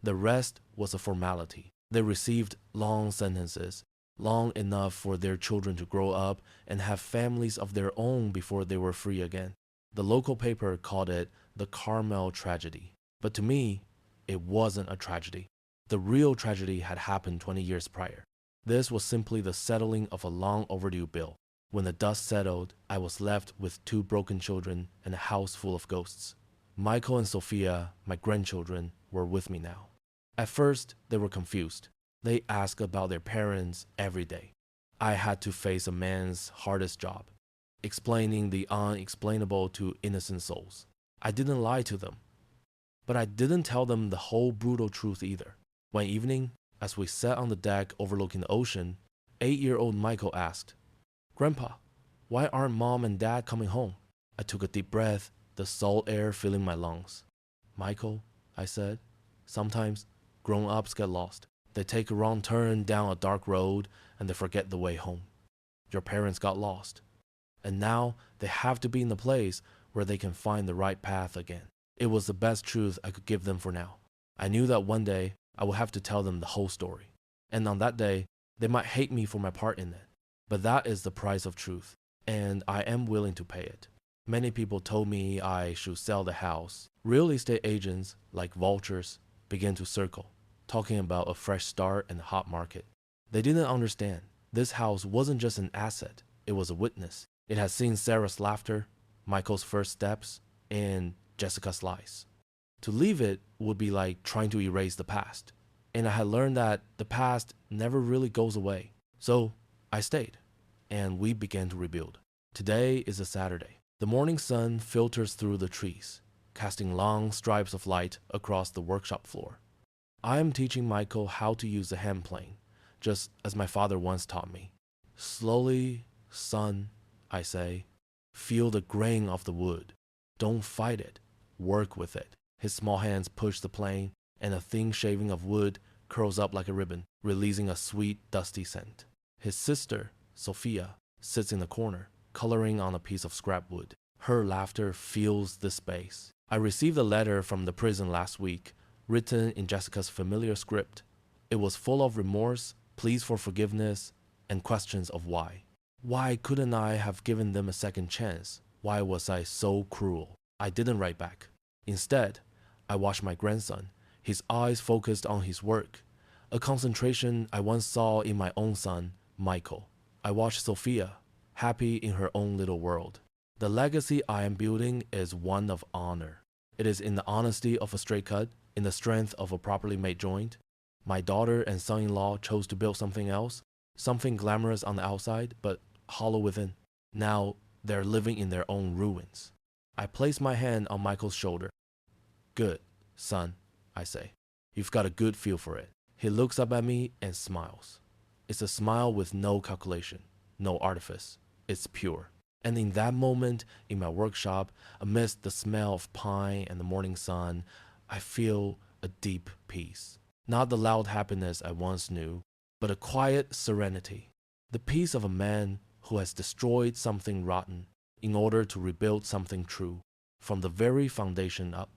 The rest was a formality. They received long sentences, long enough for their children to grow up and have families of their own before they were free again. The local paper called it the Carmel tragedy. But to me, it wasn't a tragedy. The real tragedy had happened 20 years prior. This was simply the settling of a long overdue bill. When the dust settled, I was left with 2 broken children and a house full of ghosts. Michael and Sophia, my grandchildren, were with me now. At first, they were confused. They asked about their parents every day. I had to face a man's hardest job, explaining the unexplainable to innocent souls. I didn't lie to them, but I didn't tell them the whole brutal truth either. One evening, as we sat on the deck overlooking the ocean, 8-year-old Michael asked, "Grandpa, why aren't Mom and Dad coming home?" I took a deep breath, the salt air filling my lungs. "Michael," I said, "sometimes grown-ups get lost. They take a wrong turn down a dark road and they forget the way home. Your parents got lost, and now they have to be in a place where they can find the right path again." It was the best truth I could give them for now. I knew that one day I would have to tell them the whole story, and on that day, they might hate me for my part in it. But that is the price of truth, and I am willing to pay it. Many people told me I should sell the house. Real estate agents, like vultures, began to circle, talking about a fresh start and a hot market. They didn't understand. This house wasn't just an asset, it was a witness. It had seen Sarah's laughter, Michael's first steps, and Jessica's lies. To leave it would be like trying to erase the past. And I had learned that the past never really goes away. So I stayed, and we began to rebuild. Today is a Saturday. The morning sun filters through the trees, casting long stripes of light across the workshop floor. I am teaching Michael how to use the hand plane, just as my father once taught me. "Slowly, son," I say. "Feel the grain of the wood. Don't fight it. Work with it." His small hands push the plane, and a thin shaving of wood curls up like a ribbon, releasing a sweet, dusty scent. His sister, Sophia, sits in the corner, coloring on a piece of scrap wood. Her laughter fills the space. I received a letter from the prison last week, written in Jessica's familiar script. It was full of remorse, pleas for forgiveness, and questions of why. Why couldn't I have given them a second chance? Why was I so cruel? I didn't write back. Instead, I watched my grandson, his eyes focused on his work, a concentration I once saw in my own son, Michael. I watched Sophia, happy in her own little world. The legacy I am building is one of honor. It is in the honesty of a straight cut, in the strength of a properly made joint. My daughter and son-in-law chose to build something else, something glamorous on the outside, but hollow within. Now they're living in their own ruins. I place my hand on Michael's shoulder. "Good, son," I say. "You've got a good feel for it." He looks up at me and smiles. It's a smile with no calculation, no artifice. It's pure. And in that moment, in my workshop, amidst the smell of pine and the morning sun, I feel a deep peace. Not the loud happiness I once knew, but a quiet serenity, the peace of a man who has destroyed something rotten in order to rebuild something true from the very foundation up.